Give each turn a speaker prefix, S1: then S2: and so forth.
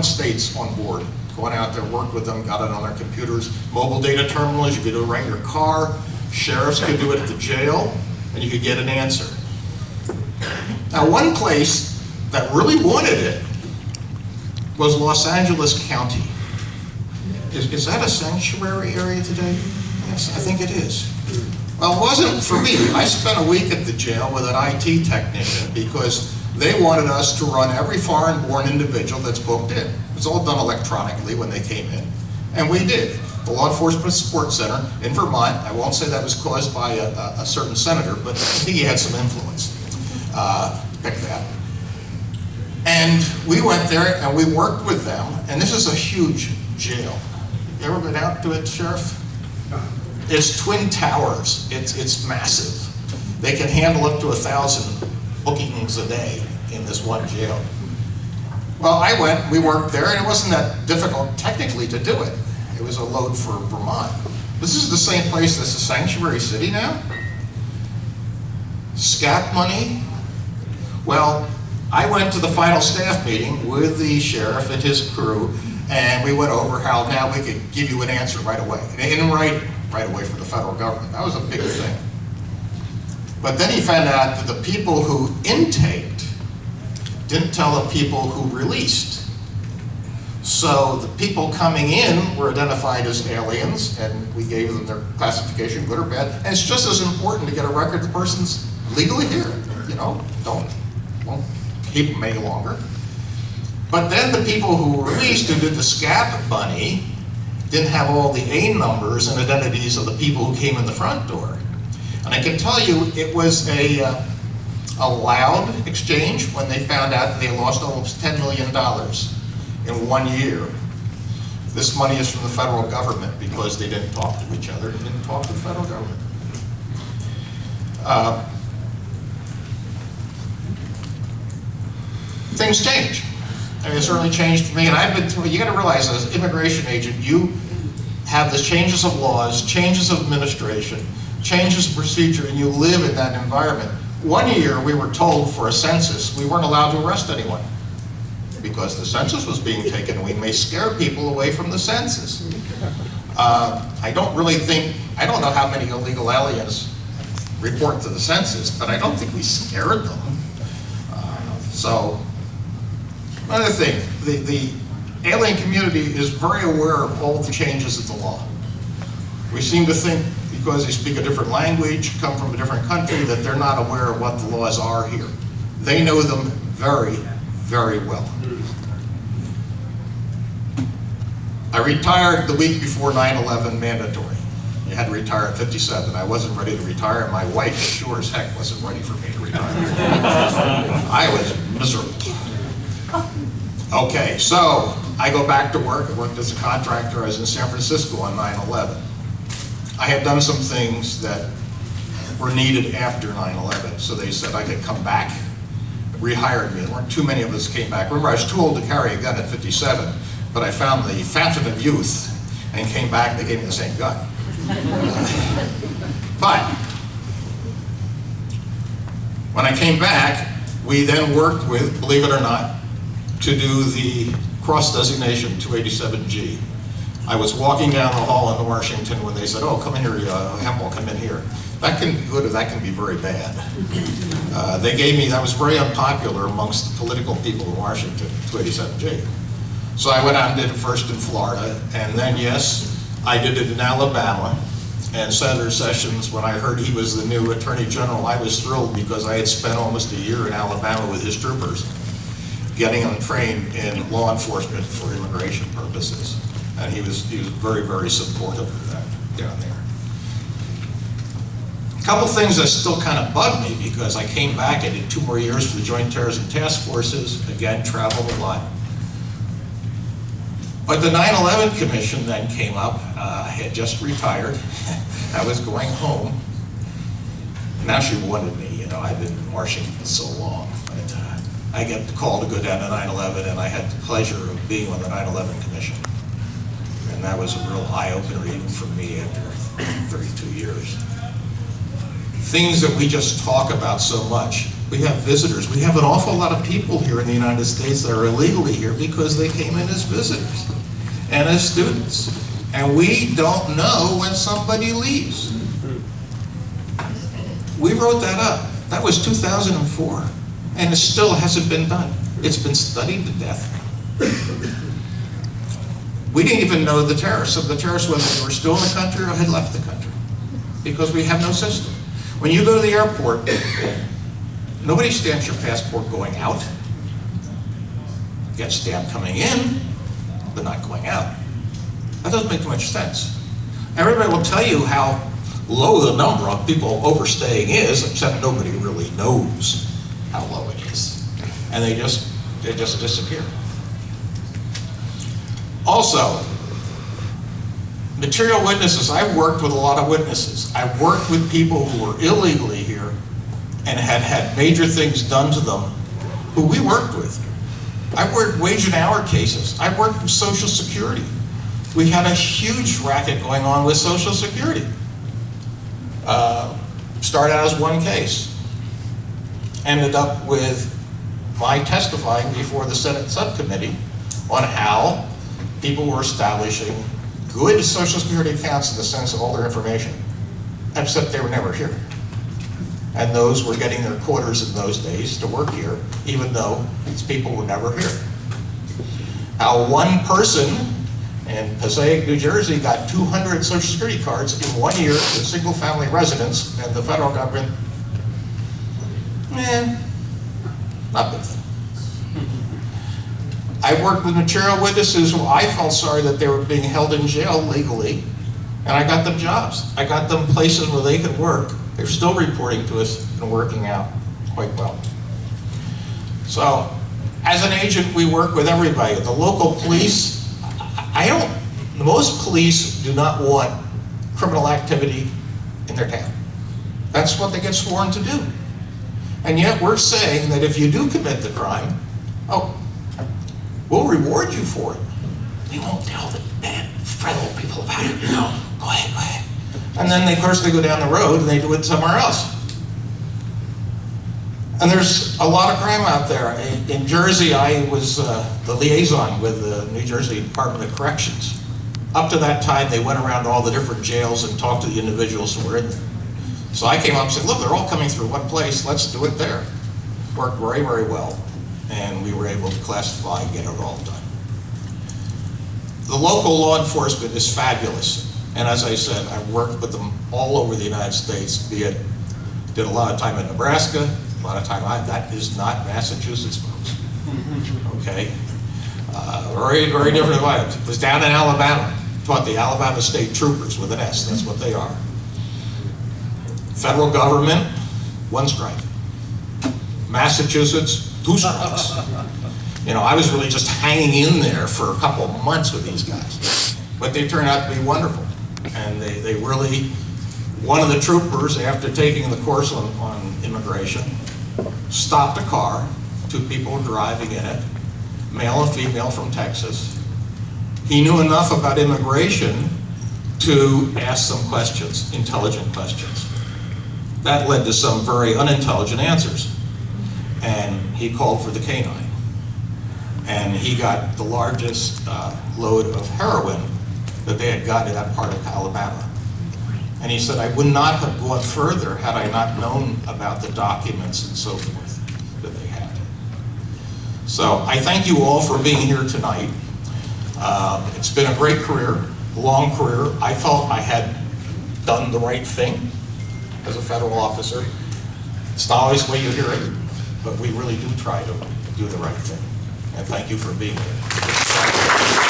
S1: states on board. Going out there, worked with them, got it on their computers. Mobile data terminals, you could do it right in your car. Sheriffs could do it at the jail, and you could get an answer. Now, one place that really wanted it was Los Angeles County. Is that a sanctuary area today? Yes, I think it is. Well, it wasn't for me. I spent a week at the jail with an IT technician because they wanted us to run every foreign-born individual that's booked in. It was all done electronically when they came in, and we did. The Law Enforcement Support Center in Vermont, I won't say that was caused by a certain senator, but I think he had some influence. Pick that. And we went there and we worked with them, and this is a huge jail. You ever been out to it, Sheriff? It's twin towers. It's massive. They can handle up to 1,000 bookings a day in this one jail. Well, I went, we worked there, and it wasn't that difficult technically to do it. It was a load for Vermont. This is the same place that's a sanctuary city now? SCAP money? Well, I went to the final staff meeting with the sheriff and his crew, and we went over how now we could give you an answer right away. In writing, right away from the federal government. That was a big thing. But then he found out that the people who intaked didn't tell the people who released. So the people coming in were identified as aliens, and we gave them their classification, good or bad. And it's just as important to get a record the person's legally here. You know, won't keep them any longer. But then the people who were released who did the SCAP money didn't have all the A numbers and identities of the people who came in the front door. And I can tell you, it was a loud exchange when they found out that they lost almost $10 million in 1 year. This money is from the federal government because they didn't talk to each other and didn't talk to the federal government. Things change. I mean, it certainly changed for me, and I've been through it. You got to realize, as an immigration agent, you have the changes of laws, changes of administration, changes of procedure, and you live in that environment. 1 year, we were told for a census, we weren't allowed to arrest anyone because the census was being taken, and we may scare people away from the census. I don't know how many illegal aliens report to the census, but I don't think we scared them. Another thing, the alien community is very aware of all the changes of the law. We seem to think because they speak a different language, come from a different country, that they're not aware of what the laws are here. They know them very, very well. I retired the week before 9/11 mandatory. You had to retire at 57. I wasn't ready to retire. My wife sure as heck wasn't ready for me to retire. I was miserable. Okay, so I go back to work. I worked as a contractor. I was in San Francisco on 9/11. I had done some things that were needed after 9/11, so they said I could come back, rehired me. There weren't too many of us came back. Remember, I was too old to carry a gun at 57, but I found the fountain of youth and came back. They gave me the same gun. But when I came back, we then worked with, believe it or not, to do the cross designation 287G. I was walking down the hall in Washington when they said, "Oh, come in here, Hempel, come in here." That can be good or that can be very bad. They gave me, that was very unpopular amongst the political people in Washington, 287G. So I went out and did it first in Florida, and then yes, I did it in Alabama. And Senator Sessions, when I heard he was the new Attorney General, I was thrilled because I had spent almost a year in Alabama with his troopers, getting them trained in law enforcement for immigration purposes. And he was very, very supportive of that down there. A couple things that still kind of bug me because I came back, I did 2 more years for the Joint Terrorism Task Forces, again, traveled a lot. But the 9/11 Commission then came up. I had just retired. I was going home. Now she wanted me, you know, I've been in Washington so long. But I get the call to go down to 9/11, and I had the pleasure of being on the 9/11 Commission. And that was a real eye-opener even for me after 32 years. Things that we just talk about so much. We have visitors. We have an awful lot of people here in the United States that are illegally here because they came in as visitors and as students. And we don't know when somebody leaves. We wrote that up. That was 2004. And it still hasn't been done. It's been studied to death. We didn't even know the terrorists. Some of the terrorists, whether they were still in the country or had left the country, because we have no system. When you go to the airport, nobody stamps your passport going out. You get stamped coming in, but not going out. That doesn't make too much sense. Everybody will tell you how low the number of people overstaying is, except nobody really knows how low it is. And they just disappear. Also, material witnesses. I've worked with a lot of witnesses. I've worked with people who were illegally here and had had major things done to them who we worked with. I worked wage and hour cases. I worked with Social Security. We had a huge racket going on with Social Security. Started out as one case. Ended up with my testifying before the Senate subcommittee on how people were establishing good Social Security accounts in the sense of all their information, except they were never here. And those were getting their quarters in those days to work here, even though these people were never here. How one person in Passaic, New Jersey got 200 Social Security cards in 1 year as a single family residence, and the federal government, not big thing. I worked with material witnesses who I felt sorry that they were being held in jail legally, and I got them jobs. I got them places where they could work. They're still reporting to us and working out quite well. So, as an agent, we work with everybody. The local police, most police do not want criminal activity in their town. That's what they get sworn to do. And yet we're saying that if you do commit the crime, we'll reward you for it. We won't tell the bad, friendly people about it. No, go ahead, go ahead. And then, of course, they go down the road and they do it somewhere else. And there's a lot of crime out there. In Jersey, I was the liaison with the New Jersey Department of Corrections. Up to that time, they went around to all the different jails and talked to the individuals who were in there. So I came up and said, look, they're all coming through one place, let's do it there. Worked very, very well, and we were able to classify and get it all done. The local law enforcement is fabulous, and as I said, I've worked with them all over the United States, did a lot of time in Nebraska, a lot of time, that is not Massachusetts, folks, okay? Very, very different environment. It was down in Alabama, taught the Alabama State Troopers with an S, that's what they are. Federal government, 1 strike. Massachusetts, 2 strikes. I was really just hanging in there for a couple of months with these guys. But they turned out to be wonderful. And they really, one of the troopers, after taking the course on immigration, stopped a car, 2 people driving in it, male and female from Texas. He knew enough about immigration to ask some questions, intelligent questions. That led to some very unintelligent answers. And he called for the canine. And he got the largest load of heroin that they had gotten in that part of Alabama. And he said, I would not have gone further had I not known about the documents and so forth that they had. So I thank you all for being here tonight. It's been a great career, long career. I felt I had done the right thing as a federal officer. It's not always the way you hear it, but we really do try to do the right thing. And thank you for being here.